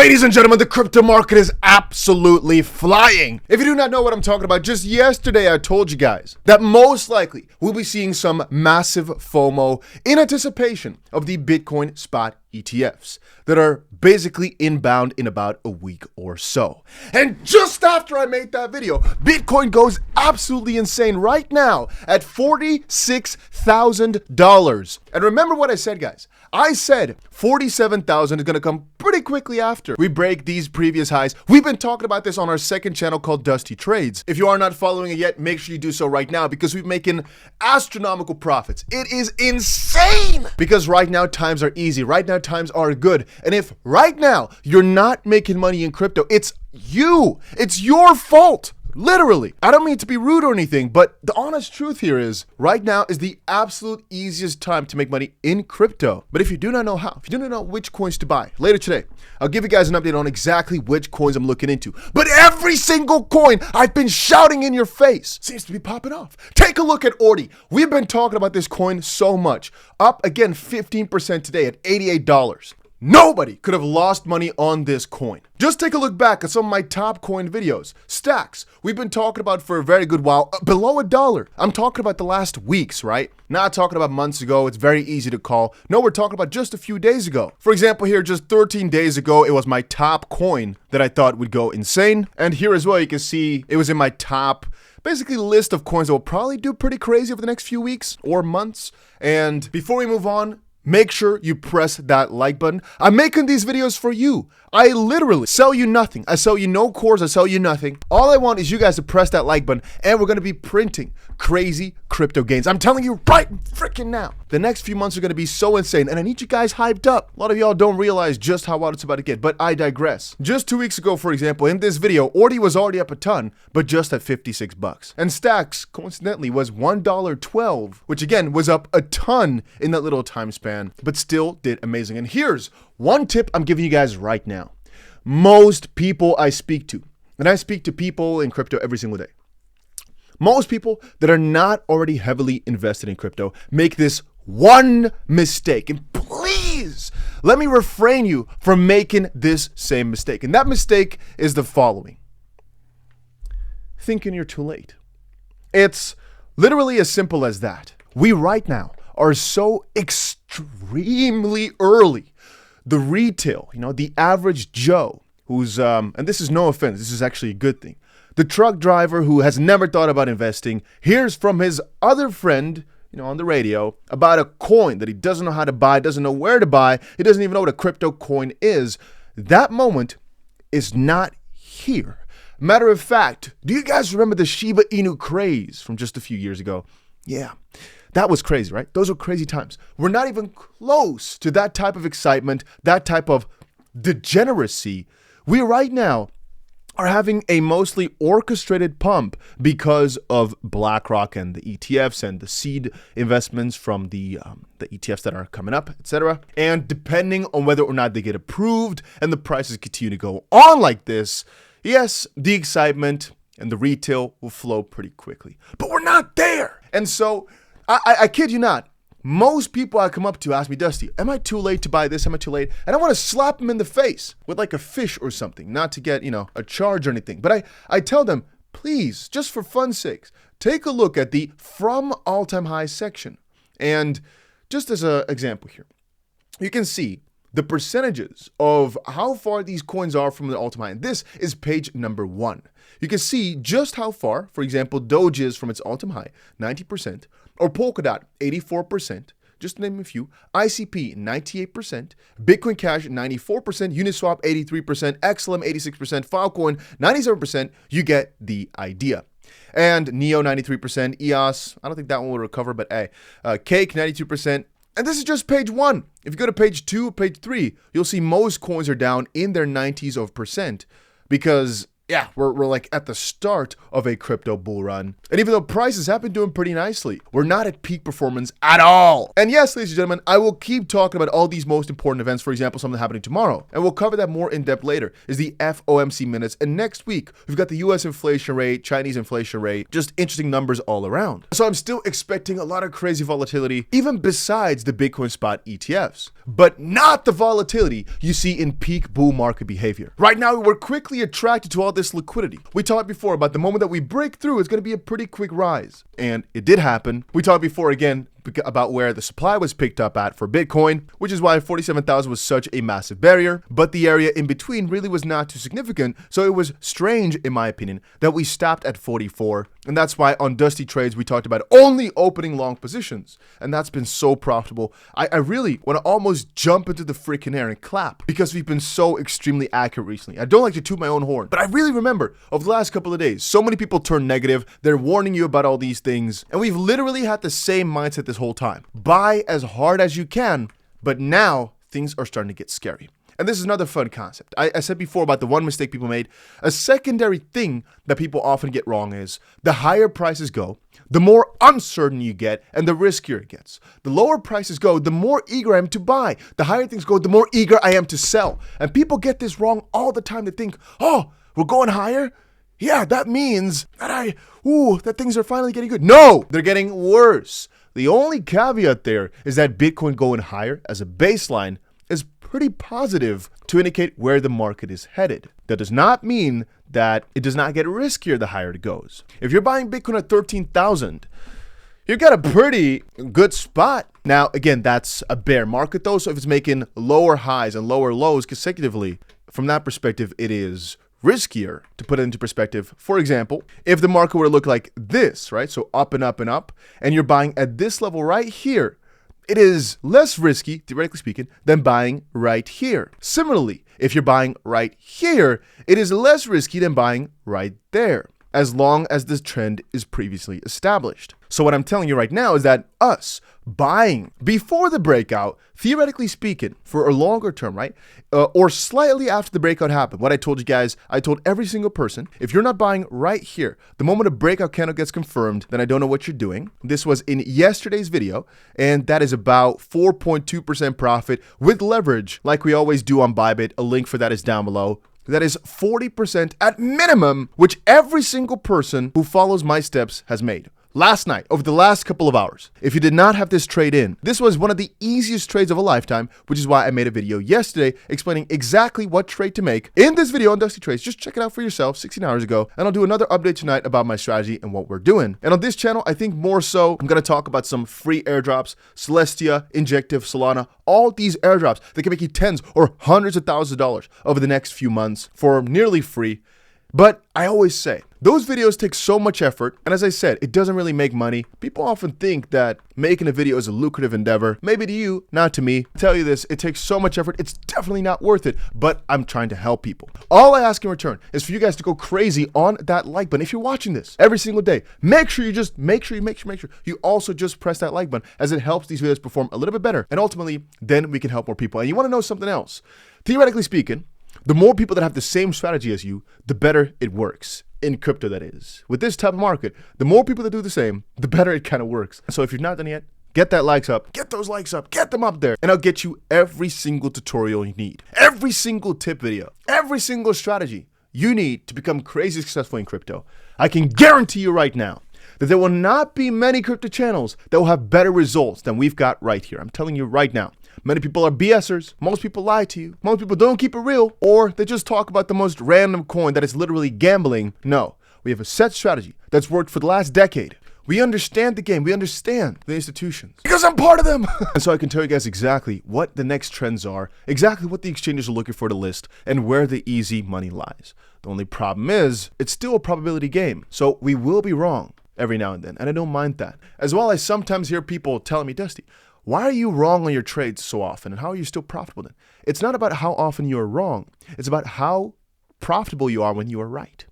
Ladies and gentlemen, the crypto market is absolutely flying. If you do not know what I'm talking about, just yesterday I told you guys that most likely we'll be seeing some massive FOMO in anticipation of the Bitcoin spot ETFs that are basically inbound in about a week or so. And just after I made that video, Bitcoin goes absolutely insane right now at $46,000. And remember what I said, guys. I said 47,000 is going to come pretty quickly after we break these previous highs. We've been talking about this on our second channel called Dusty Trades. If you are not following it yet, make sure you do so right now because we're making astronomical profits. It is insane because right now times are easy. Right now times are good. And if right now you're not making money in crypto, it's you. It's your fault. Literally. I don't mean to be rude or anything, but the honest truth here is right now is the absolute easiest time to make money in crypto. But if you do not know how, if you do not know which coins to buy, later today, I'll give you guys an update on exactly which coins I'm looking into. But every single coin I've been shouting in your face seems to be popping off. Take a look at 𝗬𝗧. We've been talking about this coin so much. Up again 15% today at $88. Nobody could have lost money on this coin. Just take a look back at some of my top coin videos. Stacks, we've been talking about for a very good while, below $1. I'm talking about the last weeks, right? Not talking about months ago, it's very easy to call. No, we're talking about just a few days ago. For example, here, just 13 days ago, it was my top coin that I thought would go insane. And here as well, you can see it was in my top basically list of coins that will probably do pretty crazy over the next few weeks or months. And before we move on, make sure you press that like button. I'm making these videos for you. I literally sell you nothing. I sell you no course. I sell you nothing. All I want is you guys to press that like button and we're going to be printing crazy crypto gains. I'm telling you right freaking now. The next few months are going to be so insane and I need you guys hyped up. A lot of y'all don't realize just how wild it's about to get, but I digress. Just 2 weeks ago, for example, in this video, 𝗬𝗧 was already up a ton, but just at 56 bucks. And Stacks, coincidentally, was $1.12, which again was up a ton in that little time span, but still did amazing. And here's one tip I'm giving you guys right now. Most people I speak to, and I speak to people in crypto every single day, most people that are not already heavily invested in crypto make this one mistake. And please, let me refrain you from making this same mistake. And that mistake is the following. Thinking you're too late. It's literally as simple as that. We right now are so extremely early. The retail, the average Joe who's, and this is no offense, this is actually a good thing. The truck driver who has never thought about investing hears from his other friend, on the radio about a coin that he doesn't know how to buy, doesn't know where to buy. He doesn't even know what a crypto coin is. That moment is not here. Matter of fact, do you guys remember the Shiba Inu craze from just a few years ago? Yeah. That was crazy, right? Those were crazy times. We're not even close to that type of excitement, that type of degeneracy. We right now are having a mostly orchestrated pump because of BlackRock and the ETFs and the seed investments from the ETFs that are coming up, etc. And depending on whether or not they get approved and the prices continue to go on like this, yes, the excitement and the retail will flow pretty quickly. But we're not there. And so I kid you not, most people I come up to ask me, Dusty, am I too late to buy this? Am I too late? And I want to slap them in the face with like a fish or something, not to get, a charge or anything. But I tell them, please, just for fun's sakes, take a look at the from all-time high section. And just as an example here, you can see the percentages of how far these coins are from the all-time high. And this is page number 1. You can see just how far, for example, DOGE is from its all-time high, 90%, or Polkadot, 84%, just to name a few, ICP, 98%, Bitcoin Cash, 94%, Uniswap, 83%, XLM, 86%, Filecoin, 97%, you get the idea. And Neo, 93%, EOS, I don't think that one will recover, but hey, Cake, 92%, and this is just page 1. If you go to page 2, page 3, you'll see most coins are down in their 90s of percent because yeah, we're like at the start of a crypto bull run. And even though prices have been doing pretty nicely, we're not at peak performance at all. And yes, ladies and gentlemen, I will keep talking about all these most important events. For example, something happening tomorrow, and we'll cover that more in depth later, is the FOMC minutes. And next week, we've got the US inflation rate, Chinese inflation rate, just interesting numbers all around. So I'm still expecting a lot of crazy volatility, even besides the Bitcoin spot ETFs, but not the volatility you see in peak bull market behavior. Right now, we're quickly attracted to all this liquidity. We talked before about the moment that we break through, it's going to be a pretty quick rise. And it did happen. We talked before again about where the supply was picked up at for Bitcoin, which is why 47,000 was such a massive barrier, but the area in between really was not too significant. So it was strange, in my opinion, that we stopped at 44. And that's why on Dusty Trades, we talked about only opening long positions. And that's been so profitable. I really want to almost jump into the freaking air and clap because we've been so extremely accurate recently. I don't like to toot my own horn, but I really remember over the last couple of days, so many people turn negative. They're warning you about all these things. And we've literally had the same mindset this whole time. Buy as hard as you can, but now things are starting to get scary. And this is another fun concept. I said before about the one mistake people made. A secondary thing that people often get wrong is the higher prices go, the more uncertain you get and the riskier it gets. The lower prices go, the more eager I am to buy. The higher things go, the more eager I am to sell. And people get this wrong all the time. They think, oh, we're going higher? Yeah, that means that that things are finally getting good. No, they're getting worse. The only caveat there is that Bitcoin going higher as a baseline is pretty positive to indicate where the market is headed. That does not mean that it does not get riskier the higher it goes. If you're buying Bitcoin at 13,000, you've got a pretty good spot. Now, again, that's a bear market though. So if it's making lower highs and lower lows consecutively, from that perspective, it is riskier. To put it into perspective, for example, if the market were to look like this, right? So up and up and up, and you're buying at this level right here, it is less risky, theoretically speaking, than buying right here. Similarly, if you're buying right here, it is less risky than buying right there, as long as this trend is previously established. So what I'm telling you right now is that us buying before the breakout, theoretically speaking, for a longer term, right? Or slightly after the breakout happened. What I told you guys, I told every single person, if you're not buying right here, the moment a breakout candle gets confirmed, then I don't know what you're doing. This was in yesterday's video, and that is about 4.2% profit with leverage, like we always do on Bybit. A link for that is down below. That is 40% at minimum, which every single person who follows my steps has made. Last night, over the last couple of hours, if you did not have this trade in, this was one of the easiest trades of a lifetime, which is why I made a video yesterday explaining exactly what trade to make in this video on Dusty Trades. Just check it out for yourself 16 hours ago, and I'll do another update tonight about my strategy and what we're doing. And on this channel, I think more so, I'm going to talk about some free airdrops, Celestia, Injective, Solana, all these airdrops that can make you tens or hundreds of thousands of dollars over the next few months for nearly free. But I always say, those videos take so much effort, and as I said, it doesn't really make money. People often think that making a video is a lucrative endeavor. Maybe to you, not to me. I tell you this, it takes so much effort, it's definitely not worth it, but I'm trying to help people. All I ask in return is for you guys to go crazy on that like button. If you're watching this every single day, make sure you also just press that like button, as it helps these videos perform a little bit better, and ultimately, then we can help more people. And you want to know something else? Theoretically speaking, the more people that have the same strategy as you, the better it works. In crypto, that is. With this type of market, the more people that do the same, the better it kind of works. So if you've not done it yet, get that likes up, get those likes up, get them up there, and I'll get you every single tutorial you need, every single tip video, every single strategy you need to become crazy successful in crypto. I can guarantee you right now that there will not be many crypto channels that will have better results than we've got right here. I'm telling you right now. Many people are BSers. Most people lie to you. Most people don't keep it real, or they just talk about the most random coin that is literally gambling. No, we have a set strategy that's worked for the last decade. We understand the game. We understand the institutions because I'm part of them. And so I can tell you guys exactly what the next trends are, exactly what the exchanges are looking for to list, and where the easy money lies. The only problem is it's still a probability game. So we will be wrong every now and then, and I don't mind that. As well, I sometimes hear people telling me, Dusty, why are you wrong on your trades so often, and how are you still profitable then? It's not about how often you are wrong. It's about how profitable you are when you are right.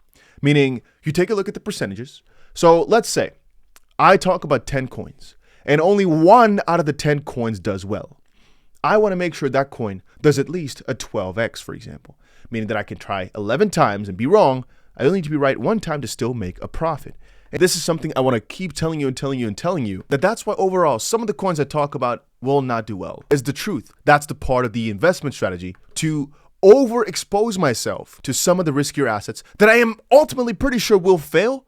Meaning, you take a look at the percentages. So let's say I talk about 10 coins, and only 1 out of the 10 coins does well. I want to make sure that coin does at least a 12x, for example. Meaning that I can try 11 times and be wrong. I only need to be right one time to still make a profit. And this is something I want to keep telling you and telling you and telling you, that that's why overall some of the coins I talk about will not do well. Is the truth. That's the part of the investment strategy, to overexpose myself to some of the riskier assets that I am ultimately pretty sure will fail,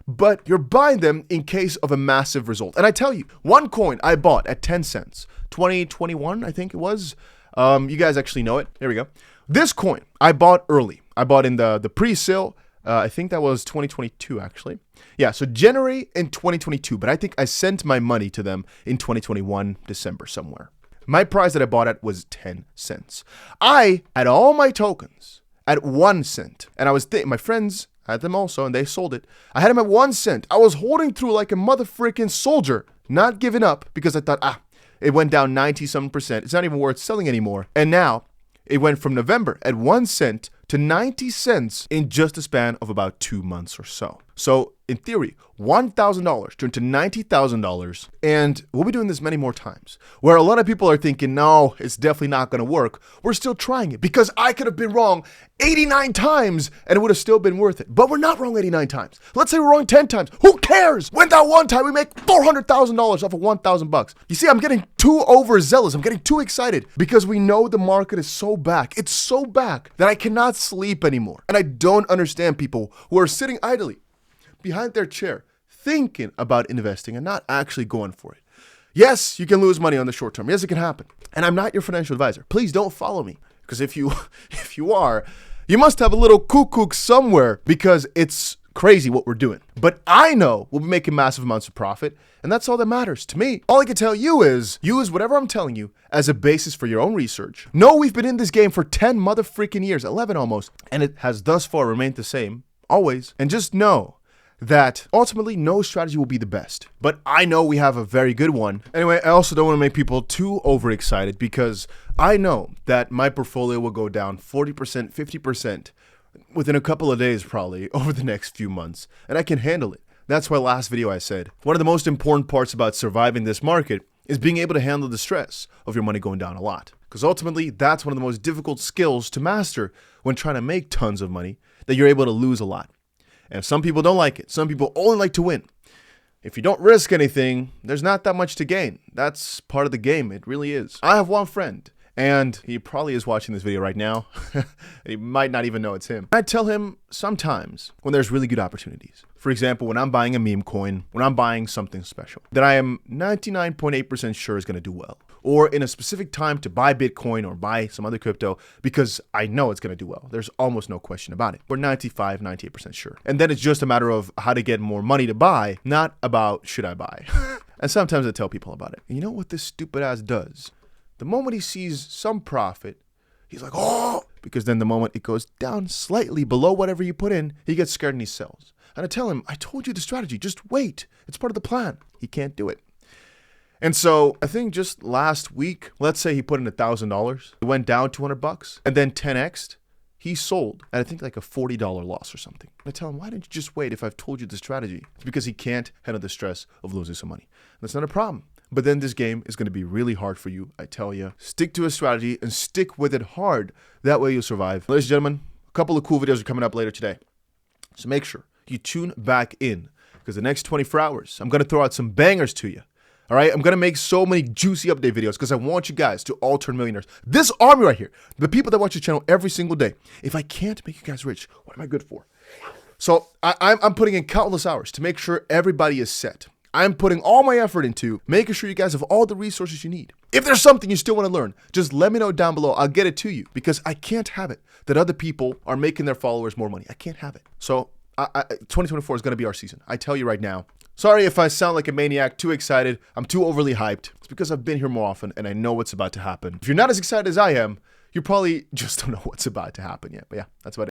but you're buying them in case of a massive result. And I tell you, one coin I bought at 10 cents, 2021, I think it was. You guys actually know it. There we go. This coin I bought early. I bought in the pre-sale. I think that was 2022 actually. Yeah, so January in 2022, but I think I sent my money to them in 2021, December somewhere. My price that I bought at was 10 cents. I had all my tokens at 1 cent, and I was my friends had them also, and they sold it. I had them at 1 cent. I was holding through like a motherfreaking soldier, not giving up, because I thought, it went down 90-something%. It's not even worth selling anymore. And now it went from November at 1 cent to 90 cents in just a span of about 2 months or so. So in theory, $1,000 turned to $90,000, and we'll be doing this many more times. Where a lot of people are thinking, no, it's definitely not going to work. We're still trying it because I could have been wrong 89 times and it would have still been worth it. But we're not wrong 89 times. Let's say we're wrong 10 times. Who cares? When that one time we make $400,000 off of $1,000. You see, I'm getting too overzealous. I'm getting too excited because we know the market is so back. It's so back that I cannot sleep anymore. And I don't understand people who are sitting idly behind their chair thinking about investing and not actually going for it. Yes, you can lose money on the short term. Yes, it can happen. And I'm not your financial advisor. Please don't follow me, because if you are, you must have a little cuckoo somewhere, because it's crazy what we're doing. But I know we'll be making massive amounts of profit, and that's all that matters to me. All I can tell you is use whatever I'm telling you as a basis for your own research. Know we've been in this game for 10 motherfreaking years, 11 almost, and it has thus far remained the same, always. And just know that ultimately no strategy will be the best, but I know we have a very good one. Anyway, I also don't want to make people too overexcited, because I know that my portfolio will go down 40%, 50% within a couple of days probably over the next few months, and I can handle it. That's why last video I said one of the most important parts about surviving this market is being able to handle the stress of your money going down a lot, because ultimately that's one of the most difficult skills to master when trying to make tons of money, that you're able to lose a lot. And some people don't like it. Some people only like to win. If you don't risk anything, there's not that much to gain. That's part of the game. It really is. I have one friend, and he probably is watching this video right now. He might not even know it's him. I tell him sometimes when there's really good opportunities. For example, when I'm buying a meme coin, when I'm buying something special that I am 99.8% sure is going to do well, or in a specific time to buy Bitcoin or buy some other crypto because I know it's going to do well. There's almost no question about it. We're 95, 98% sure. And then it's just a matter of how to get more money to buy, not about should I buy. And sometimes I tell people about it. And you know what this stupid ass does? The moment he sees some profit, he's like, oh, because then the moment it goes down slightly below whatever you put in, he gets scared and he sells. And I tell him, I told you the strategy, just wait. It's part of the plan. He can't do it. And so I think just last week, let's say he put in $1,000, it went down $200 and then 10x'd, he sold at I think like a $40 loss or something. And I tell him, why didn't you just wait if I've told you the strategy? It's because he can't handle the stress of losing some money. That's not a problem. But then this game is going to be really hard for you, I tell you. Stick to a strategy and stick with it hard. That way you'll survive. Ladies and gentlemen, a couple of cool videos are coming up later today. So make sure you tune back in, because the next 24 hours, I'm going to throw out some bangers to you. All right, I'm going to make so many juicy update videos because I want you guys to all turn millionaires. This army right here, the people that watch this channel every single day, if I can't make you guys rich, what am I good for? So I'm putting in countless hours to make sure everybody is set. I'm putting all my effort into making sure you guys have all the resources you need. If there's something you still want to learn, just let me know down below. I'll get it to you, because I can't have it that other people are making their followers more money. I can't have it. So 2024 is going to be our season. I tell you right now. Sorry if I sound like a maniac, too excited. I'm too overly hyped. It's because I've been here more often and I know what's about to happen. If you're not as excited as I am, you probably just don't know what's about to happen yet. But yeah, that's about it.